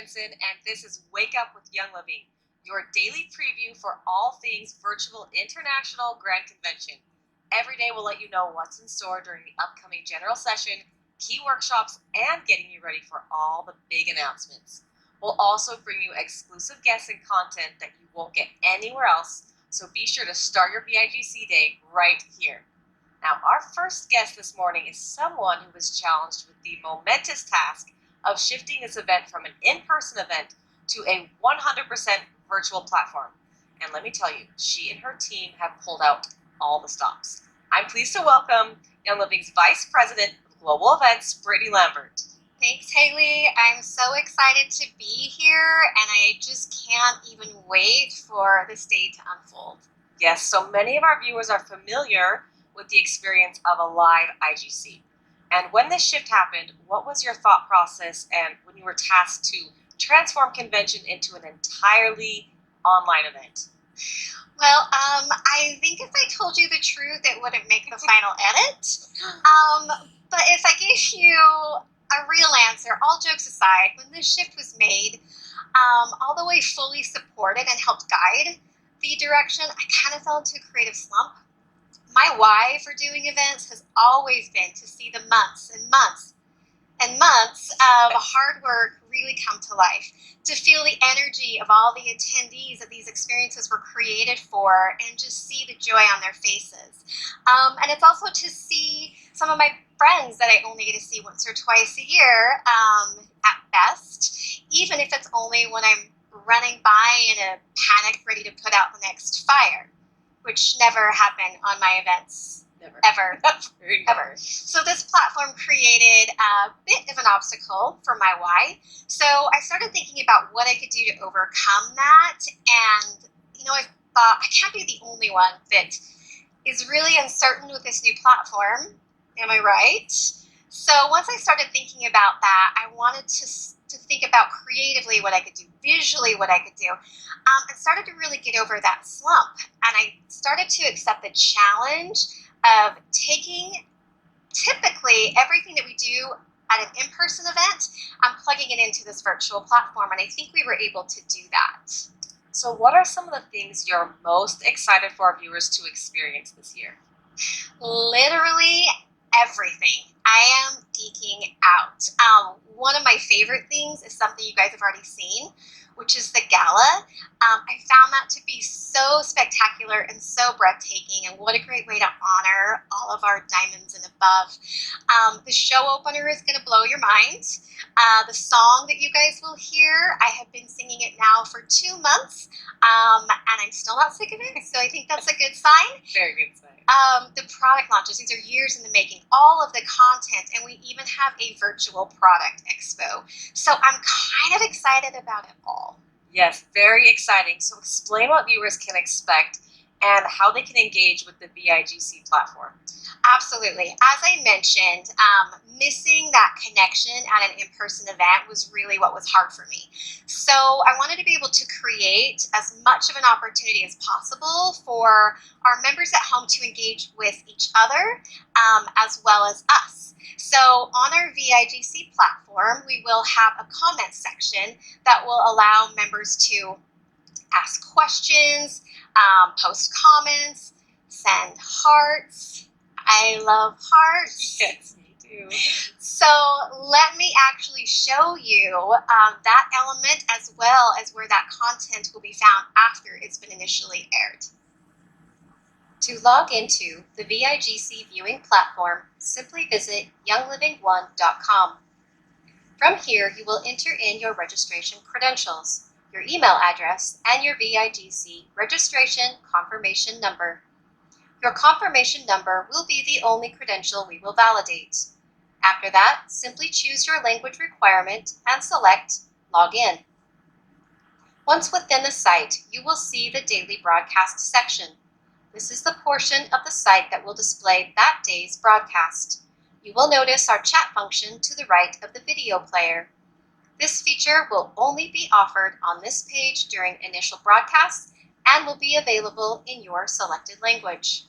Jensen, and this is Wake Up with Young Living, your daily preview for all things virtual International Grand Convention. Every day we'll let you know what's in store during the upcoming general session, key workshops, and getting you ready for all the big announcements. We'll also bring you exclusive guests and content that you won't get anywhere else, so be sure to start your VIGC day right here. Now, our first guest this morning is someone who was challenged with the momentous task of shifting this event from an in-person event to a 100% virtual platform. And let me tell you, she and her team have pulled out all the stops. I'm pleased to welcome Young Living's Vice President of Global Events, Brittany Lambert. Thanks, Haley. I'm so excited to be here, and I just can't even wait for this day to unfold. Yes, so many of our viewers are familiar with the experience of a live IGC. And when this shift happened, what was your thought process and when you were tasked to transform convention into an entirely online event? Well, I think if I told you the truth, it wouldn't make the final edit. But if I gave you a real answer, all jokes aside, when this shift was made, although I fully supported and helped guide the direction, I kind of fell into a creative slump. My why for doing events has always been to see the months and months and months of hard work really come to life, to feel the energy of all the attendees that these experiences were created for, and just see the joy on their faces. And it's also to see some of my friends that I only get to see once or twice a year at best, even if it's only when I'm running by in a panic ready to put out the next fire, which never happened on my events. Never. Ever. So this platform created a bit of an obstacle for my why. So I started thinking about what I could do to overcome that. And, I thought I can't be the only one that is really uncertain with this new platform. Am I right? So once I started thinking about that, I wanted to think about creatively what I could do, visually what I could do, and started to really get over that slump. And I started to accept the challenge of taking typically everything that we do at an in-person event and plugging it into this virtual platform. And I think we were able to do that. So what are some of the things you're most excited for our viewers to experience this year? Literally everything. I am geeking out. One of my favorite things is something you guys have already seen, which is the gala. I found that to be so spectacular and so breathtaking, and what a great way to honor all of our diamonds and above. The show opener is going to blow your mind. The song that you guys will hear, I have been singing it now for 2 months, and I'm still not sick of it, so I think that's a good sign. Very good sign. The product launches, these are years in the making, all of the content, and we even have a virtual product expo. So I'm kind of excited about it all. Yes, very exciting. So explain what viewers can expect and how they can engage with the VIGC platform. Absolutely. As I mentioned, missing that connection at an in-person event was really what was hard for me. So I wanted to be able to create as much of an opportunity as possible for our members at home to engage with each other as well as us. So on our VIGC platform, we will have a comment section that will allow members to ask questions, post comments, send hearts. I love hearts. Yes, me too. So let me actually show you that element as well as where that content will be found after it's been initially aired. To log into the VIGC viewing platform, simply visit youngliving1.com. From here, you will enter in your registration credentials, your email address, and your VIGC registration confirmation number. Your confirmation number will be the only credential we will validate. After that, simply choose your language requirement and select Login. Once within the site, you will see the daily broadcast section. This is the portion of the site that will display that day's broadcast. You will notice our chat function to the right of the video player. This feature will only be offered on this page during initial broadcasts and will be available in your selected language.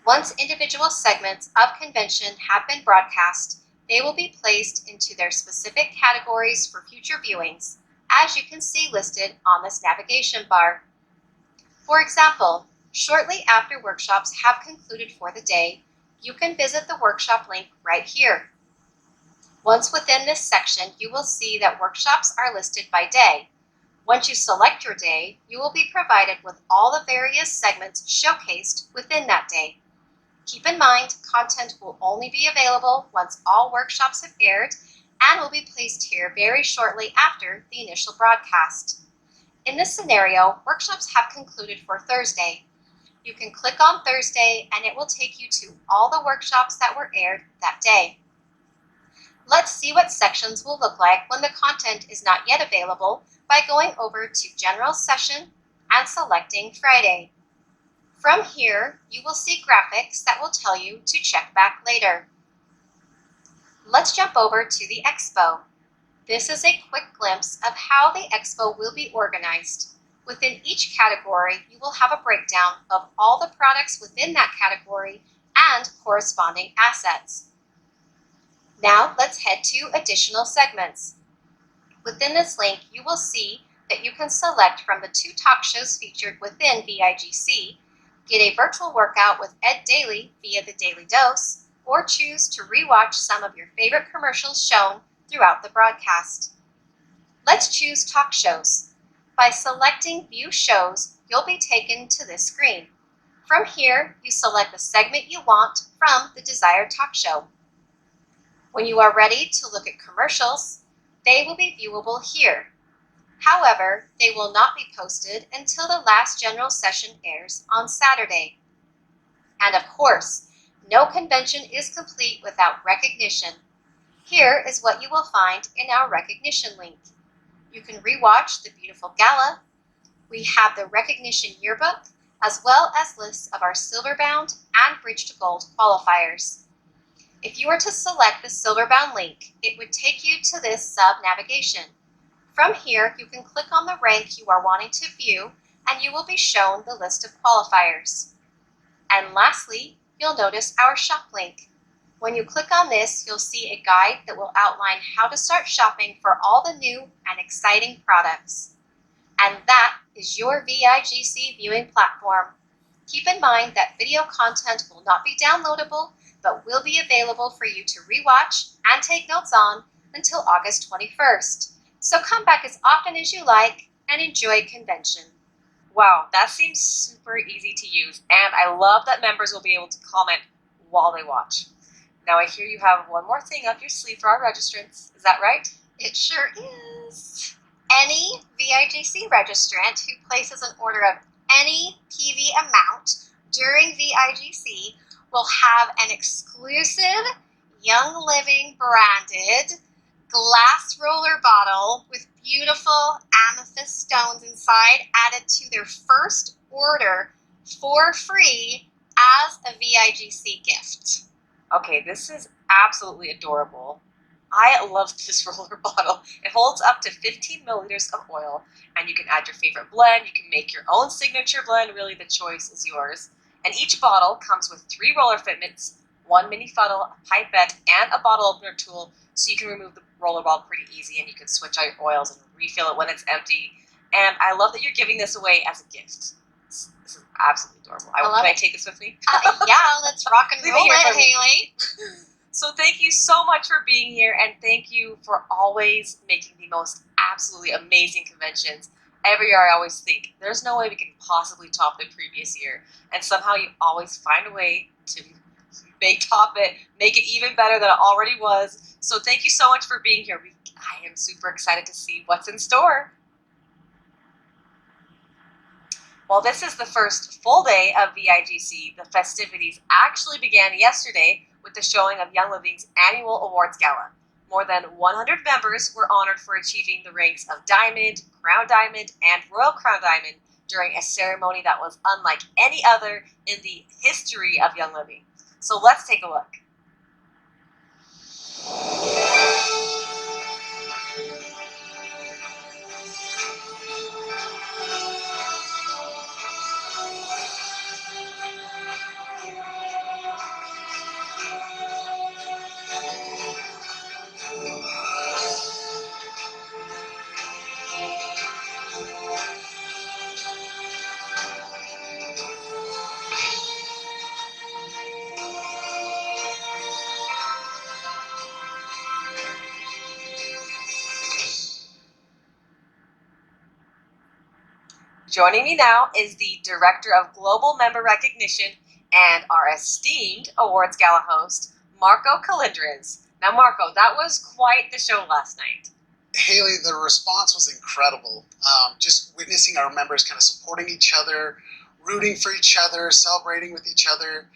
Once individual segments of convention have been broadcast, They will be placed into their specific categories for future viewings, as you can see listed on this navigation bar. For example, shortly after workshops have concluded for the day, you can visit the workshop link right here. Once within this section, you will see that workshops are listed by day. Once you select your day, you will be provided with all the various segments showcased within that day. Keep in mind, content will only be available once all workshops have aired and will be placed here very shortly after the initial broadcast. In this scenario, workshops have concluded for Thursday. You can click on Thursday and it will take you to all the workshops that were aired that day. Let's see what sections will look like when the content is not yet available by going over to General Session and selecting Friday. From here, you will see graphics that will tell you to check back later. Let's jump over to the Expo. This is a quick glimpse of how the Expo will be organized. Within each category, you will have a breakdown of all the products within that category and corresponding assets. Now let's head to additional segments. Within this link, you will see that you can select from the 2 talk shows featured within VIGC, get a virtual workout with Ed Daily via the Daily Dose, or choose to rewatch some of your favorite commercials shown throughout the broadcast. Let's choose talk shows. By selecting View Shows, you'll be taken to this screen. From here, you select the segment you want from the desired talk show. When you are ready to look at commercials, they will be viewable here. However, they will not be posted until the last general session airs on Saturday. And of course, no convention is complete without recognition. Here is what you will find in our recognition link. You can rewatch the beautiful gala. We have the recognition yearbook, as well as lists of our Silverbound and Bridge to Gold qualifiers. If you were to select the Silverbound link, it would take you to this sub-navigation. From here, you can click on the rank you are wanting to view, and you will be shown the list of qualifiers. And lastly, you'll notice our shop link. When you click on this, you'll see a guide that will outline how to start shopping for all the new and exciting products. And that is your VIGC viewing platform. Keep in mind that video content will not be downloadable, but will be available for you to rewatch and take notes on until August 21st. So come back as often as you like and enjoy convention. Wow, that seems super easy to use, and I love that members will be able to comment while they watch. Now I hear you have one more thing up your sleeve for our registrants. Is that right? It sure is. Any VIGC registrant who places an order of any PV amount during VIGC will have an exclusive Young Living branded glass roller bottle with beautiful amethyst stones inside added to their first order for free as a VIGC gift. Okay, this is absolutely adorable. I love this roller bottle. It holds up to 15 milliliters of oil, and you can add your favorite blend. You can make your own signature blend. Really, the choice is yours. And each bottle comes with 3 roller fitments, 1 mini funnel, a pipette, and a bottle opener tool, so you can remove the roller ball pretty easy, and you can switch out your oils and refill it when it's empty. And I love that you're giving this away as a gift. This is absolutely adorable. Can I take this with me? Yeah, let's rock and roll it, Haley. So thank you so much for being here, and thank you for always making the most absolutely amazing conventions. Every year I always think, there's no way we can possibly top the previous year. And somehow you always find a way to top it, make it even better than it already was. So thank you so much for being here. I am super excited to see what's in store. Well, this is the first full day of VIGC. The festivities actually began yesterday with the showing of Young Living's annual awards gala. More than 100 members were honored for achieving the ranks of Diamond, Crown Diamond, and Royal Crown Diamond during a ceremony that was unlike any other in the history of Young Living. So let's take a look. Joining me now is the Director of Global Member Recognition and our esteemed awards gala host, Marco Calindrins. Now, Marco, that was quite the show last night. Haley, the response was incredible. Just witnessing our members kind of supporting each other, rooting for each other, celebrating with each other.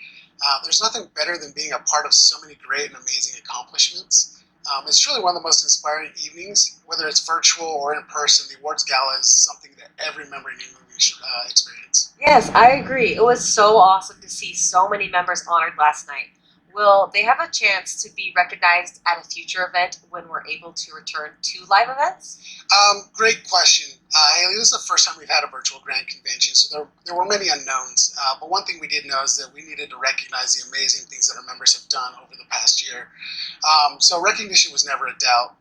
There's nothing better than being a part of so many great and amazing accomplishments. It's truly one of the most inspiring evenings, whether it's virtual or in person. The awards gala is something that every member in England should experience. Yes, I agree. It was so awesome to see so many members honored last night. Will they have a chance to be recognized at a future event when we're able to return to live events? Great question. Haley, this is the first time we've had a virtual grand convention, so there were many unknowns. But one thing we did know is that we needed to recognize the amazing things that our members have done over the past year. So recognition was never a doubt.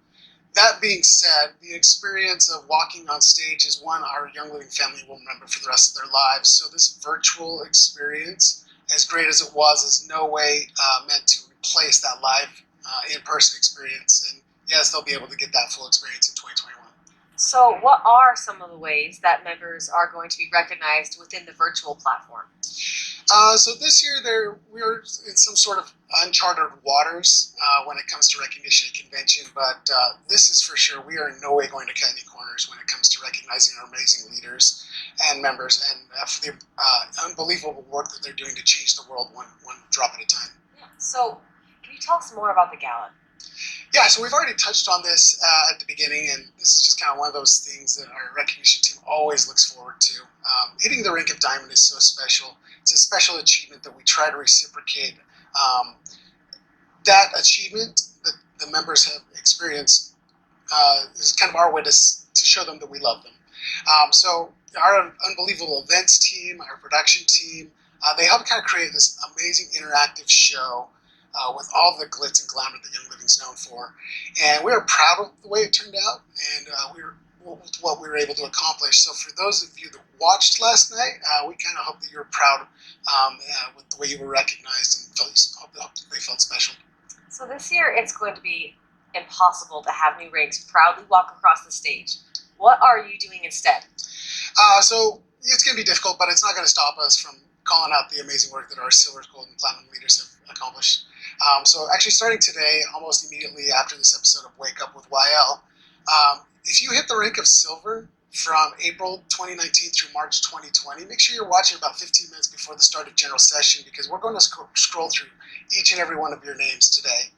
That being said, the experience of walking on stage is one our Young Living family will remember for the rest of their lives. So this virtual experience, as great as it was, is no way meant to replace that live in-person experience. And yes, they'll be able to get that full experience in 2021. So, what are some of the ways that members are going to be recognized within the virtual platform? So this year we're in some sort of uncharted waters when it comes to recognition at convention, but this is for sure. We are in no way going to cut any corners when it comes to recognizing our amazing leaders and members and for the unbelievable work that they're doing to change the world one drop at a time. Yeah. So, can you tell us more about the gala? Yeah, so we've already touched on this at the beginning, and this is just kind of one of those things that our recognition team always looks forward to. Hitting the rank of diamond is so special. It's a special achievement that we try to reciprocate. That achievement that the members have experienced is kind of our way to show them that we love them. So our unbelievable events team, our production team, they help kind of create this amazing interactive show with all the glitz and glamour that Young Living's known for. And we are proud of the way it turned out and what we were able to accomplish. So for those of you that watched last night, we kind of hope that you're proud with the way you were recognized and hope that they felt special. So this year it's going to be impossible to have new ranks proudly walk across the stage. What are you doing instead? So it's going to be difficult, but it's not going to stop us from calling out the amazing work that our silver, gold, and platinum leaders have accomplished. So actually starting today, almost immediately after this episode of Wake Up with YL, if you hit the rank of silver from April 2019 through March 2020, make sure you're watching about 15 minutes before the start of general session because we're going to scroll through each and every one of your names today.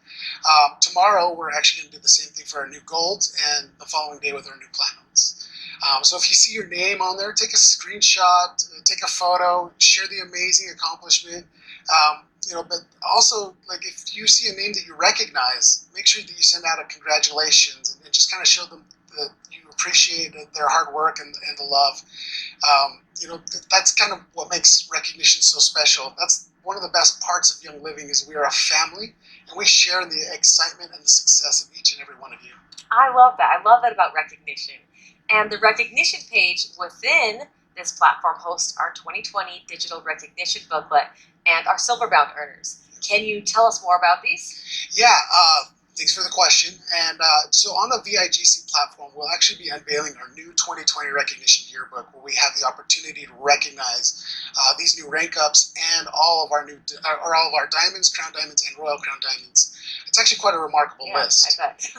Tomorrow, we're actually going to do the same thing for our new golds and the following day with our new platinums. So if you see your name on there, take a screenshot, take a photo, share the amazing accomplishment. But also, like if you see a name that you recognize, make sure that you send out a congratulations and just kind of show them that you appreciate their hard work and the love. That's kind of what makes recognition so special. That's one of the best parts of Young Living is we are a family and we share in the excitement and the success of each and every one of you. I love that. I love that about recognition. And the recognition page within this platform hosts our 2020 digital recognition booklet and our silver-bound earners. Can you tell us more about these? Yeah, thanks for the question. And so on the VIGC platform, we'll actually be unveiling our new 2020 recognition yearbook where we have the opportunity to recognize these new rank ups and all of our diamonds, crown diamonds, and royal crown diamonds. It's actually quite a remarkable list. I bet.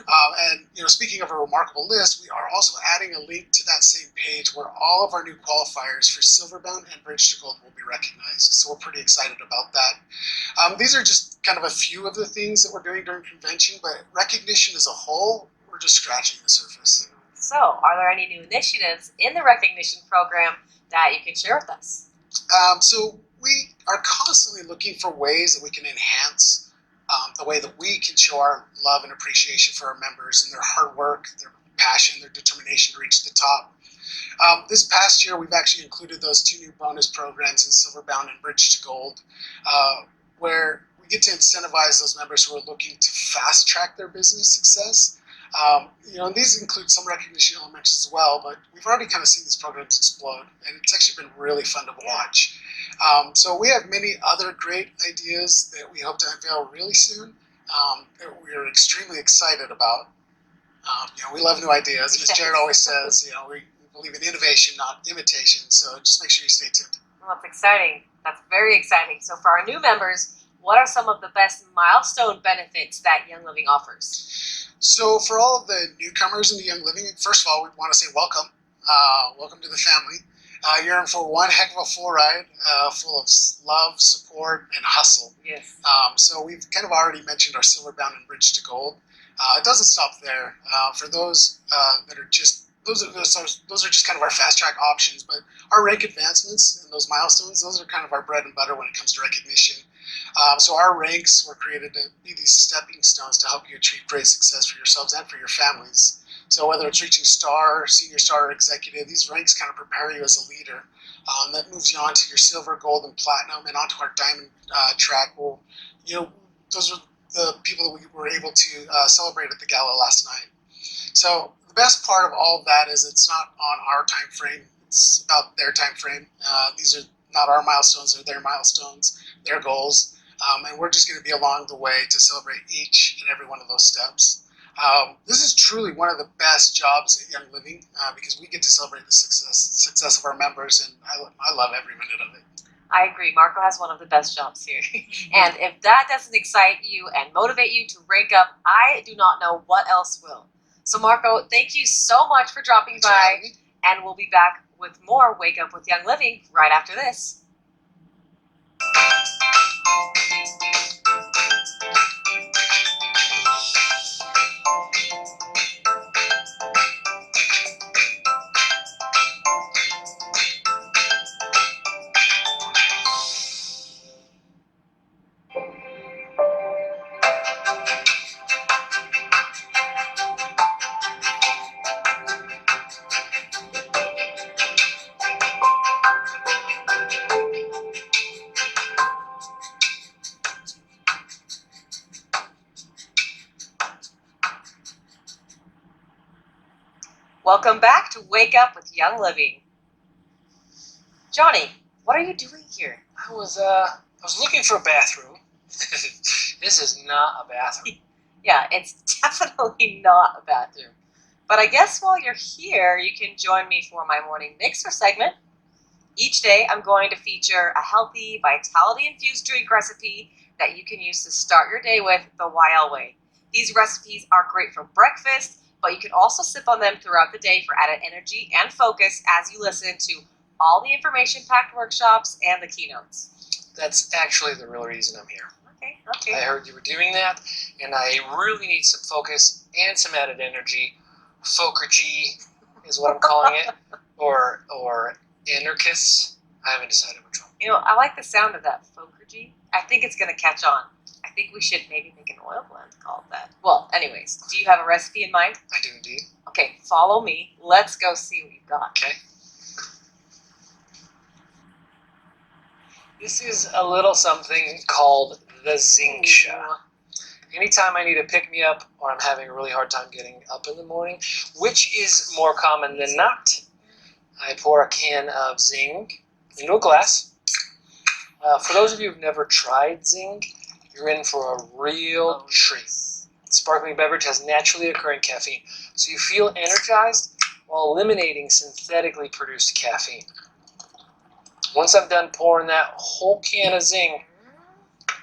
And speaking of a remarkable list, we are also adding a link to that same page where all of our new qualifiers for Silverbound and Bridge to Gold will be recognized. So we're pretty excited about that. These are just kind of a few of the things that we're doing during convention, but recognition as a whole, we're just scratching the surface. So, are there any new initiatives in the recognition program that you can share with us? So we are constantly looking for ways that we can enhance the way that we can show our love and appreciation for our members and their hard work, their passion, their determination to reach the top. This past year, we've actually included those two new bonus programs in Silverbound and Bridge to Gold, where we get to incentivize those members who are looking to fast track their business success. And these include some recognition elements as well, but we've already kind of seen these programs explode, and it's actually been really fun to watch. So we have many other great ideas that we hope to unveil really soon that we are extremely excited about. We love new ideas. As Jared always says, we believe in innovation, not imitation. So just make sure you stay tuned. Well, that's exciting. That's very exciting. So for our new members, what are some of the best milestone benefits that Young Living offers? So for all of the newcomers into Young Living, first of all, we want to say welcome. Welcome to the family. You're in for one heck of a full ride, full of love, support, and hustle. Yes. So we've kind of already mentioned our silver bound and bridge to gold. It doesn't stop there. For those that are just those are just kind of our fast track options. But our rank advancements and those milestones, those are kind of our bread and butter when it comes to recognition. So our ranks were created to be these stepping stones to help you achieve great success for yourselves and for your families. So whether it's reaching star, senior star, or executive, these ranks kind of prepare you as a leader. That moves you on to your silver, gold, and platinum, and onto our diamond track. Well, those are the people that we were able to celebrate at the gala last night. So the best part of all of that is it's not on our time frame. It's about their time frame. These are not our milestones, they're their milestones, their goals. And we're just going to be along the way to celebrate each and every one of those steps. This is truly one of the best jobs at Young Living because we get to celebrate the success of our members, and I love every minute of it. I agree. Marco has one of the best jobs here. And if that doesn't excite you and motivate you to rank up, I do not know what else will. So Marco, thank you so much for dropping by, and we'll be back with more Wake Up with Young Living right after this. Welcome back to Wake Up with Young Living. Johnny, what are you doing here? I was looking for a bathroom. This is not a bathroom. Yeah, it's definitely not a bathroom. But I guess while you're here, you can join me for my morning mixer segment. Each day, I'm going to feature a healthy, vitality-infused drink recipe that you can use to start your day with the YL way. These recipes are great for breakfast, but you can also sip on them throughout the day for added energy and focus as you listen to all the information-packed workshops and the keynotes. That's actually the real reason I'm here. Okay. I heard you were doing that, and I really need some focus and some added energy. Fokergy is what I'm calling it, or anarchist. I haven't decided which one. I like the sound of that Fokergy. I think it's going to catch on. I think we should maybe make an oil blend called that. Well, anyways, do you have a recipe in mind? I do indeed. Okay, follow me. Let's go see what you've got. Okay. This is a little something called the Zinksha. Anytime I need to pick me up or I'm having a really hard time getting up in the morning, which is more common than not, I pour a can of Zing into a glass. For those of you who've never tried Zing, you're in for a real treat. Sparkling beverage has naturally occurring caffeine, so you feel energized while eliminating synthetically produced caffeine. Once I'm done pouring that whole can of Zing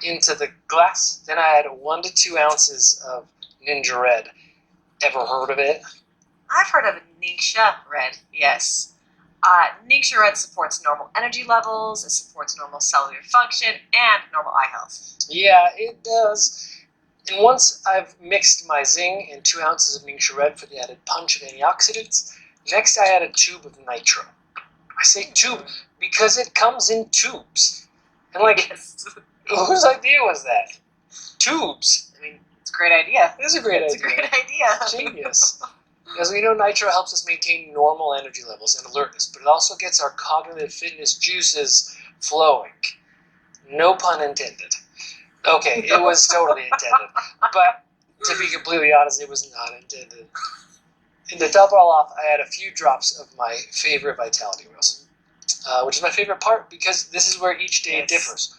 into the glass, then I add 1 to 2 ounces of Ninja Red. Ever heard of it? I've heard of Ningxia Red, yes. Ningxia Red supports normal energy levels, it supports normal cellular function, and normal eye health. Yeah, it does. And once I've mixed my Zing and 2 ounces of Ningxia Red for the added punch of antioxidants, next I add a tube of nitro. I say tube because it comes in tubes. And whose idea was that? Tubes. I mean, it's a great idea. It is a great idea. It's a great idea. Genius. As we know, nitro helps us maintain normal energy levels and alertness, but it also gets our cognitive fitness juices flowing. No pun intended. Okay, it was totally intended. But to be completely honest, it was not intended. And to top it all off, I add a few drops of my favorite vitality oils, which is my favorite part because this is where each day differs.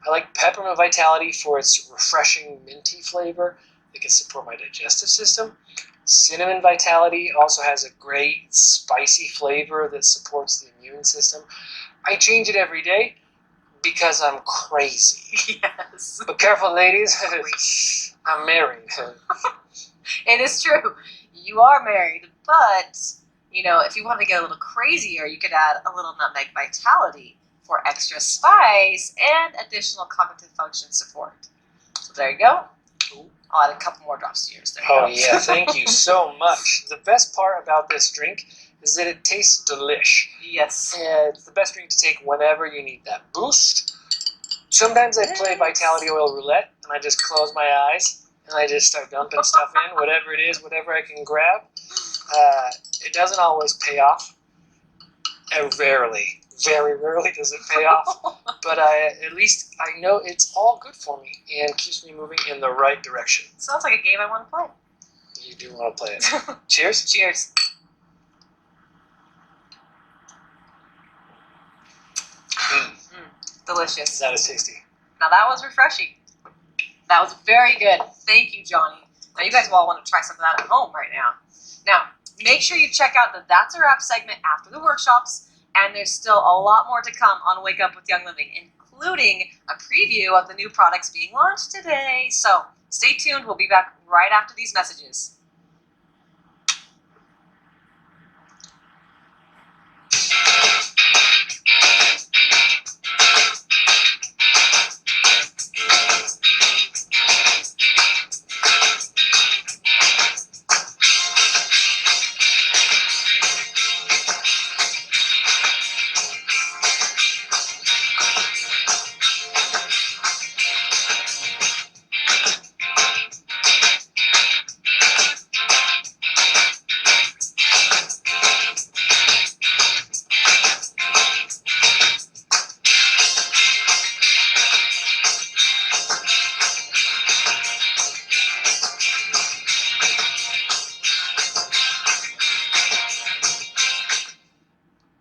I like peppermint vitality for its refreshing minty flavor that can support my digestive system. Cinnamon Vitality also has a great spicy flavor that supports the immune system. I change it every day because I'm crazy. Yes. But careful, ladies, I'm married. It is true. You are married, but if you want to get a little crazier, you could add a little nutmeg vitality for extra spice and additional cognitive function support. So there you go. I'll add a couple more drops to yours. There you Oh go. yeah, thank you so much. The best part about this drink is that it tastes delish. Yes. It's the best drink to take whenever you need that boost. Sometimes I play Vitality Oil Roulette and I just close my eyes and I just start dumping stuff in, whatever it is, whatever I can grab. It doesn't always pay off. Very rarely does it pay off. But at least I know it's all good for me and keeps me moving in the right direction. Sounds like a game I want to play. You do want to play it. Cheers. Cheers. Delicious. That is tasty. Now that was refreshing. That was very good. Thank you, Johnny. Now you guys will all want to try some of that at home right now. Now, make sure you check out the That's a Wrap segment after the workshops, and there's still a lot more to come on Wake Up with Young Living, including a preview of the new products being launched today. So stay tuned. We'll be back right after these messages.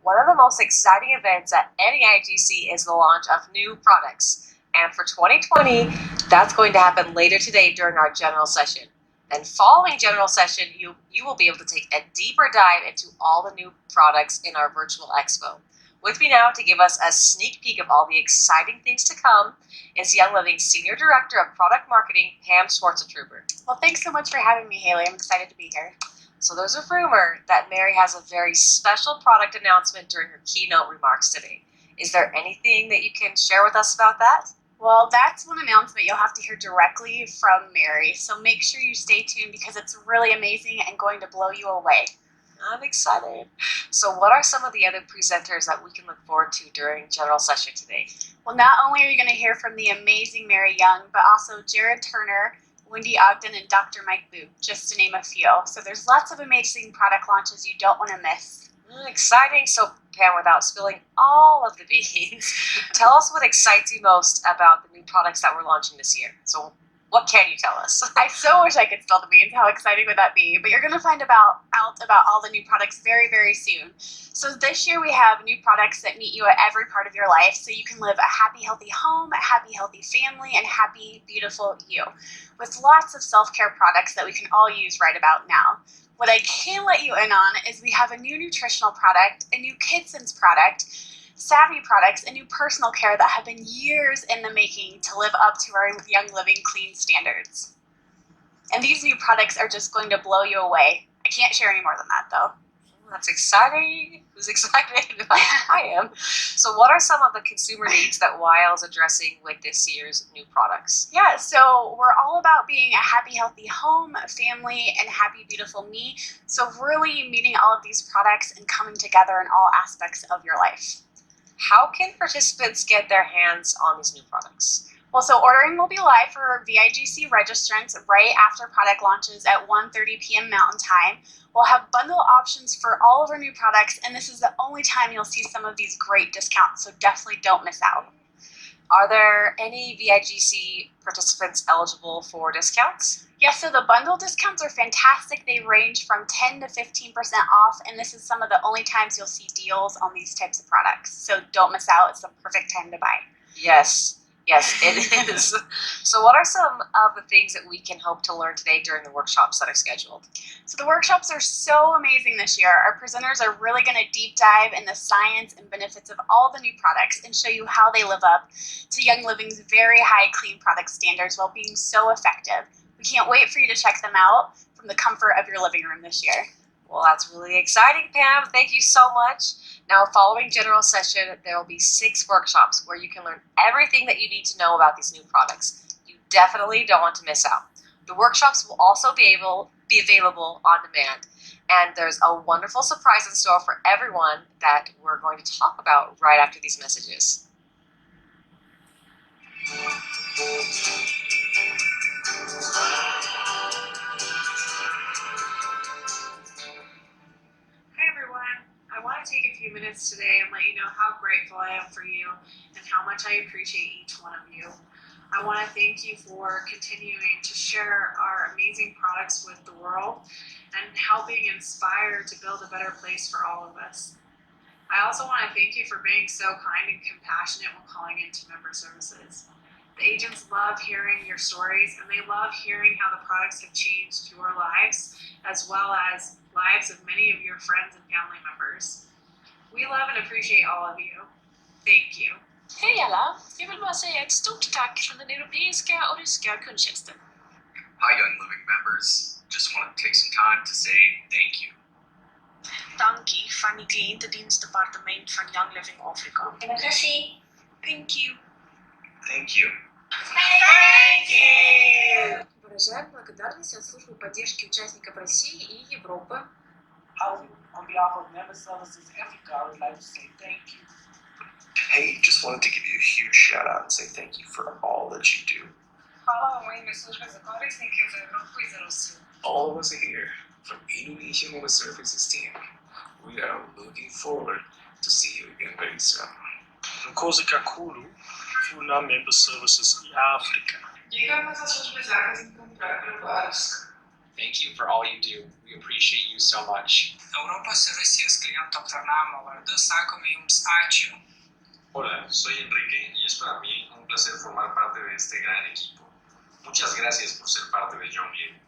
One of the most exciting events at any IGC is the launch of new products. And for 2020, that's going to happen later today during our general session. And following general session, you will be able to take a deeper dive into all the new products in our virtual expo. With me now to give us a sneak peek of all the exciting things to come is Young Living's Senior Director of Product Marketing, Pam Schwarzentrooper. Well, thanks so much for having me, Haley. I'm excited to be here. So there's a rumor that Mary has a very special product announcement during her keynote remarks today. Is there anything that you can share with us about that? Well, that's one announcement you'll have to hear directly from Mary, so make sure you stay tuned because it's really amazing and going to blow you away. I'm excited. So what are some of the other presenters that we can look forward to during general session today? Well, not only are you going to hear from the amazing Mary Young, but also Jared Turner, Wendy Ogden, and Dr. Mike Booth, just to name a few. So there's lots of amazing product launches you don't want to miss. Exciting. So Pam, without spilling all of the beans, tell us what excites you most about the new products that we're launching this year. So what can you tell us? I so wish I could spill the beans. How exciting would that be? But you're going to find out about all the new products very, very soon. So this year we have new products that meet you at every part of your life so you can live a happy, healthy home, a happy, healthy family, and happy, beautiful you. With lots of self-care products that we can all use right about now. What I can let you in on is we have a new nutritional product, a new KidSense product, Savvy products, and new personal care that have been years in the making to live up to our Young Living clean standards. And these new products are just going to blow you away. I can't share any more than that though. That's exciting. Who's excited? I am. So what are some of the consumer needs that Weil is addressing with this year's new products? Yeah, so we're all about being a happy, healthy home, family, and happy, beautiful me. So really meeting all of these products and coming together in all aspects of your life. How can participants get their hands on these new products? Well, so ordering will be live for VIGC registrants right after product launches at 1:30 p.m. Mountain Time. We'll have bundle options for all of our new products, and this is the only time you'll see some of these great discounts, so definitely don't miss out. Are there any VIGC participants eligible for discounts? Yes, so the bundle discounts are fantastic. They range from 10 to 15% off, and this is some of the only times you'll see deals on these types of products. So don't miss out. It's the perfect time to buy. Yes. Yes, it is. So, what are some of the things that we can hope to learn today during the workshops that are scheduled? So the workshops are so amazing this year. Our presenters are really going to deep dive in the science and benefits of all the new products and show you how they live up to Young Living's very high clean product standards while being so effective. We can't wait for you to check them out from the comfort of your living room this year. Well, that's really exciting, Pam. Thank you so much. Now, following general session, there will be 6 workshops where you can learn everything that you need to know about these new products. You definitely don't want to miss out. The workshops will also be available on demand. And there's a wonderful surprise in store for everyone that we're going to talk about right after these messages. Hi everyone. I want to take a few minutes today and let you know how grateful I am for you and how much I appreciate each one of you. I want to thank you for continuing to share our amazing products with the world and helping inspire to build a better place for all of us. I also want to thank you for being so kind and compassionate when calling into member services. The agents love hearing your stories and they love hearing how the products have changed your lives as well as lives of many of your friends and family members. We love and appreciate all of you. Thank you. Hej alla! Jag vill bara säga ett stort tack från den europeiska och ryska kundtjänsten. Hi, Young Living members. Just want to take some time to say thank you. Dankie van die kliëntediensdepartement van Young Living Afrika. Democracy. Thank you. Thank you. Thank you! Выражаем благодарность от службы поддержки участников России и Европы. On behalf of Member Services Africa, I would like to say thank you. Hey, just wanted to give you a huge shout out and say thank you for all that you do. Hvala vam u ime službe za korisnike za Evropu i za Rusiju. All of us are here from Indonesian Women Services team. We are looking forward to see you again very soon. Nkosi kakhulu funa Member Services Africa. Dziękujemy za służbę zakazników preferowanych. Thank you for all you do. We appreciate you so much. Europa Servicios clientom tornamos, do sacome stacio. Hola, soy Enrique y es para mí un placer formar parte de este gran equipo. Muchas gracias por ser parte de Young Living.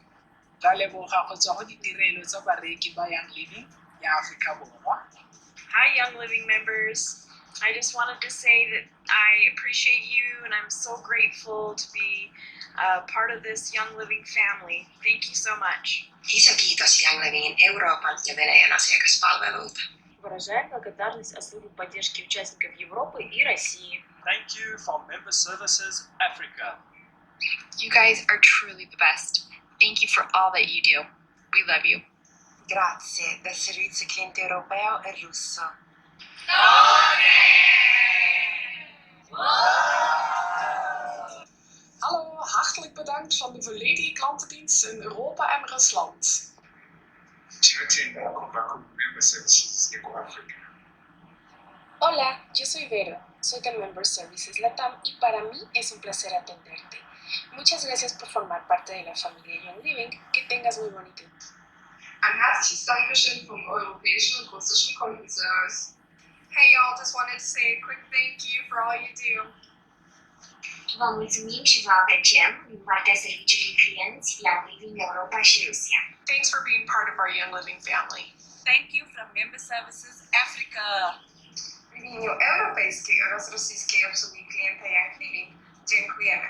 Ra leboga go tswa go ditirelo tsa bareki ba Young Living ya Afrika Borwa. Hi Young Living members. I just wanted to say that I appreciate you and I'm so grateful to be part of this Young Living family. Thank you so much. Iso kiitos Young Livingin Euroopan ja Venäjän asiakaspalvelulta. Выражаем благодарность от службы поддержки участников Европы и России. Thank you from Member Services Africa. You guys are truly the best. Thank you for all that you do. We love you. Grazie del servizio cliente europeo e russo. Hallo, hartelijk bedankt van de volledige klantendienst in Europa en Rusland. Member Services Africa. Hola, yo soy Vero. Soy de Member Services Latam y para mí es un placer atenderte. Muchas gracias por formar parte de la familia Young Living. Que tengas muy bonito. Ein herzliches Dankeschön vom europäischen und russischen Kundenservice. Hey y'all, just wanted to say a quick thank you for all you do. Vă mulțumim și vă apreciem din partea serviciului clienți Young Living Europa și Rusia. Thanks for being part of our Young Living family. Thank you from Member Services Africa. W imieniu europejskiej oraz rosyjskiej obsługi klienta Young Living dziękujemy.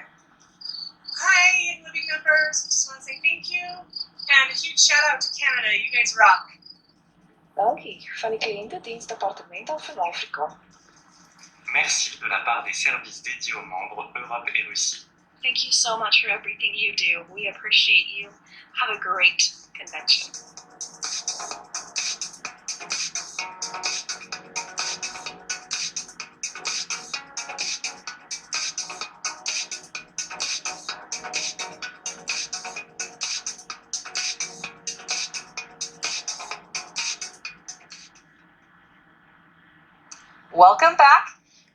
Hi, Young Living members. Just want to say thank you. And a huge shout out to Canada. You guys rock. Dankie van de cliëntedienstdepartement van Afrika. Merci de la part des services dédiés aux membres Europe et Russie. Thank you so much for everything you do. We appreciate you. Have a great convention. Welcome back.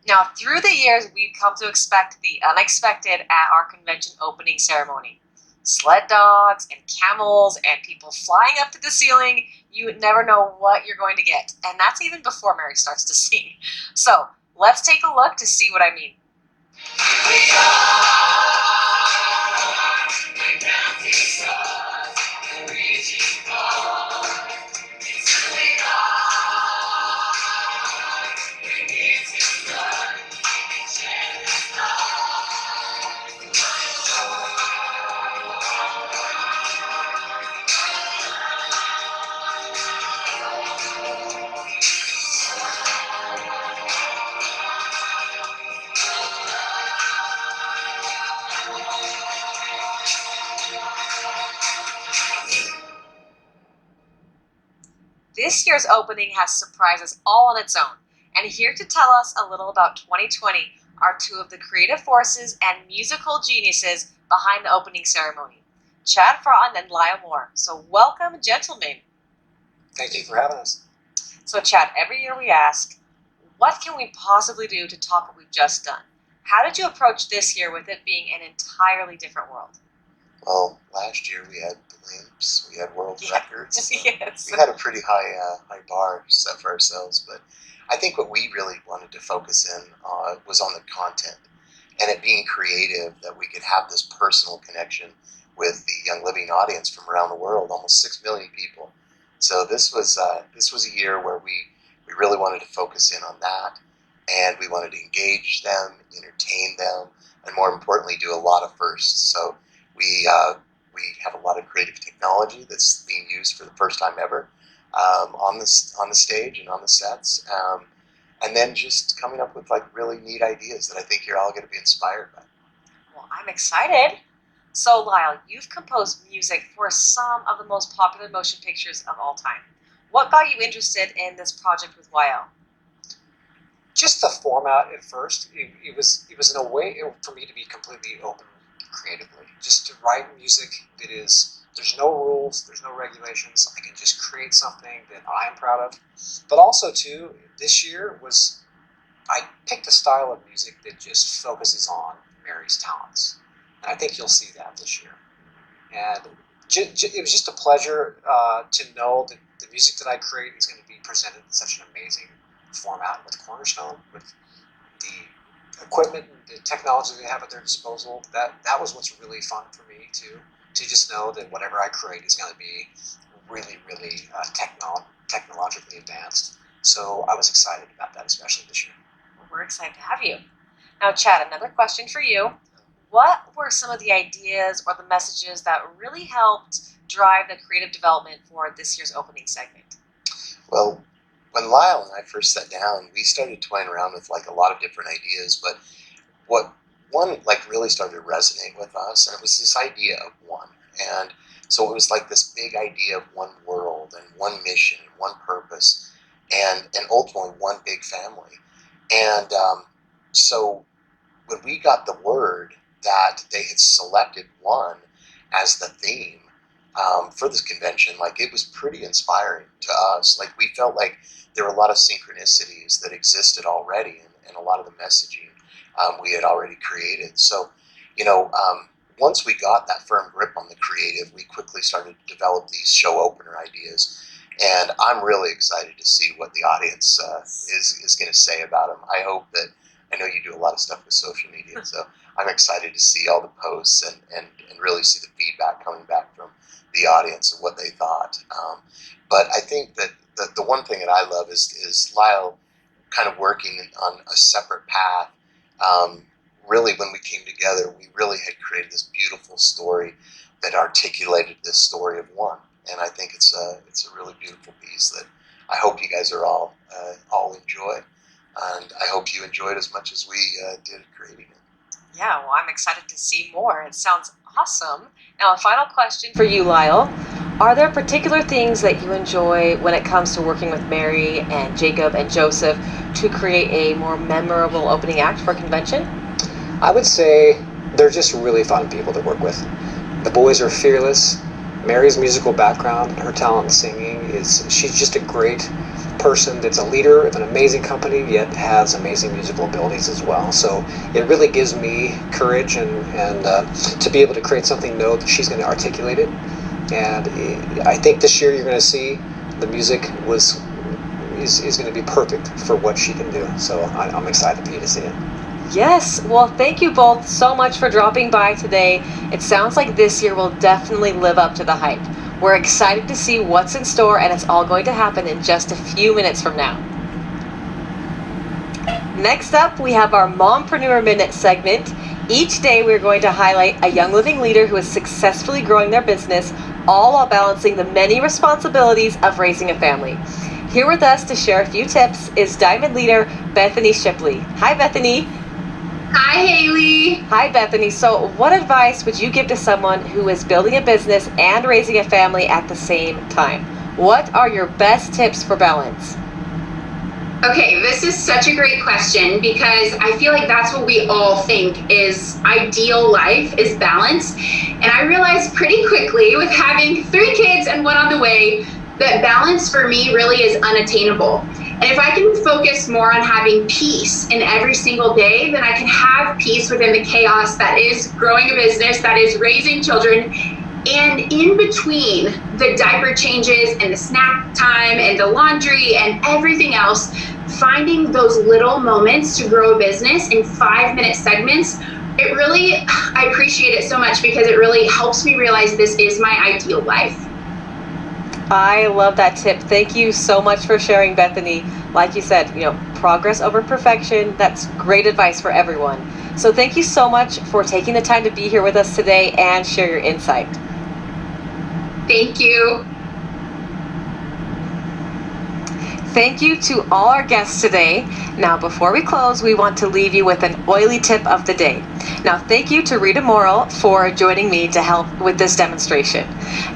Now, through the years, we've come to expect the unexpected at our convention opening ceremony. Sled dogs and camels and people flying up to the ceiling. You would never know what you're going to get. And that's even before Mary starts to sing. So let's take a look to see what I mean. This year's opening has surprised us all on its own, and here to tell us a little about 2020 are two of the creative forces and musical geniuses behind the opening ceremony, Chad Froughton and Lyle Moore. So welcome, gentlemen. Thank you for having us. So Chad, every year we ask, what can we possibly do to top what we've just done? How did you approach this year with it being an entirely different world? Well, last year we had blimps, we had world records. So Yes. we had a pretty high bar set for ourselves, but I think what we really wanted to focus in was on the content and it being creative, that we could have this personal connection with the Young Living audience from around the world, almost 6 million people. So this was a year where we really wanted to focus in on that, and we wanted to engage them, entertain them, and more importantly, do a lot of firsts. So we have a lot of creative technology that's being used for the first time ever on the stage and on the sets, and then just coming up with like really neat ideas that I think you're all going to be inspired by. Well, I'm excited. So Lyle, you've composed music for some of the most popular motion pictures of all time. What got you interested in this project with YL? Just the format at first. It was in a way for me to be completely open creatively. Just to write music that is, there's no rules, there's no regulations. I can just create something that I'm proud of. But also too, this year I picked a style of music that just focuses on Mary's talents. And I think you'll see that this year. And it was just a pleasure to know that the music that I create is going to be presented in such an amazing format with Cornerstone, with the equipment and the technology they have at their disposal. That was what's really fun for me to just know that whatever I create is going to be really, really technologically advanced. So I was excited about that, especially this year. Well, we're excited to have you. Now, Chad, another question for you. What were some of the ideas or the messages that really helped drive the creative development for this year's opening segment? Well, when Lyle and I first sat down, we started toying around with like a lot of different ideas, but what one like really started to resonate with us, and it was this idea of one. And so it was like this big idea of one world and one mission and one purpose, and ultimately one big family. And so when we got the word that they had selected one as the theme for this convention, like it was pretty inspiring to us. Like we felt like there were a lot of synchronicities that existed already, and a lot of the messaging we had already created. So, once we got that firm grip on the creative, we quickly started to develop these show opener ideas. And I'm really excited to see what the audience is going to say about them. I know you do a lot of stuff with social media, so I'm excited to see all the posts and really see the feedback coming back from the audience and what they thought. But I think that the one thing that I love is Lyle kind of working on a separate path. Really, when we came together, we really had created this beautiful story that articulated this story of one. And I think it's a really beautiful piece that I hope you guys are all enjoy. And I hope you enjoyed as much as we did creating it. Yeah, well, I'm excited to see more. It sounds awesome. Now, a final question for you, Lyle. Are there particular things that you enjoy when it comes to working with Mary and Jacob and Joseph to create a more memorable opening act for a convention? I would say they're just really fun people to work with. The boys are fearless. Mary's musical background and her talent in singing she's just a great person that's a leader of an amazing company, yet has amazing musical abilities as well. So it really gives me courage and to be able to create something, know that she's going to articulate it. And I think this year you're going to see the music is going to be perfect for what she can do. So I'm excited for you to see it. Yes, well, thank you both so much for dropping by today. It sounds like this year will definitely live up to the hype. We're excited to see what's in store, and it's all going to happen in just a few minutes from now. Next up, we have our Mompreneur Minute segment. Each day, we're going to highlight a Young Living leader who is successfully growing their business, all while balancing the many responsibilities of raising a family. Here with us to share a few tips is Diamond leader Bethany Shipley. Hi, Bethany. Hi, Haley. Hi, Bethany. So, what advice would you give to someone who is building a business and raising a family at the same time? What are your best tips for balance? Okay, this is such a great question because I feel like that's what we all think is ideal life is balance. And I realized pretty quickly with having 3 kids and 1 on the way that balance for me really is unattainable. And if I can focus more on having peace in every single day, then I can have peace within the chaos that is growing a business, that is raising children. And in between the diaper changes and the snack time and the laundry and everything else, finding those little moments to grow a business in 5-minute segments, I appreciate it so much because it really helps me realize this is my ideal life. I love that tip. Thank you so much for sharing, Bethany. Like you said, progress over perfection. That's great advice for everyone. So thank you so much for taking the time to be here with us today and share your insight. Thank you. Thank you to all our guests today. Now, before we close, we want to leave you with an oily tip of the day. Now, thank you to Rita Morrill for joining me to help with this demonstration.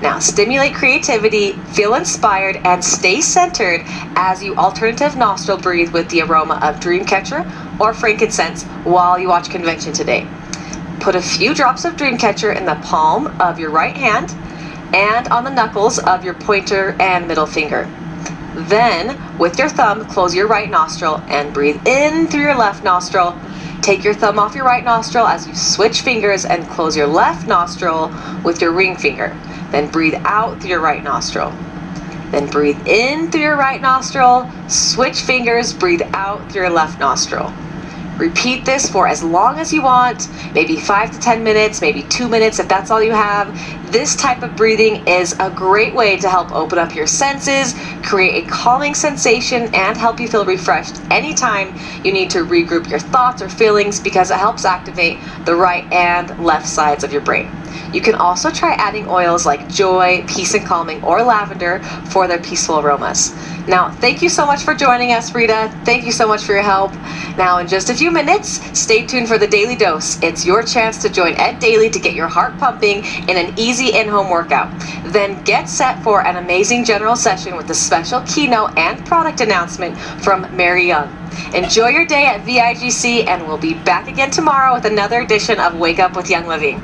Now, stimulate creativity, feel inspired, and stay centered as you alternative nostril breathe with the aroma of Dreamcatcher or frankincense while you watch Convention today. Put a few drops of Dreamcatcher in the palm of your right hand and on the knuckles of your pointer and middle finger. Then, with your thumb, close your right nostril and breathe in through your left nostril. Take your thumb off your right nostril as you switch fingers and close your left nostril with your ring finger. Then breathe out through your right nostril. Then breathe in through your right nostril, switch fingers, breathe out through your left nostril. Repeat this for as long as you want, maybe 5 to 10 minutes, maybe 2 minutes if that's all you have. This type of breathing is a great way to help open up your senses, create a calming sensation, and help you feel refreshed anytime you need to regroup your thoughts or feelings because it helps activate the right and left sides of your brain. You can also try adding oils like joy, peace and calming, or lavender for their peaceful aromas. Now, thank you so much for joining us, Rita. Thank you so much for your help. Now, in just a few minutes, stay tuned for the Daily Dose. It's your chance to join Ed Daily to get your heart pumping in an easy in-home workout. Then get set for an amazing general session with a special keynote and product announcement from Mary Young. Enjoy your day at VIGC, and we'll be back again tomorrow with another edition of Wake Up with Young Living.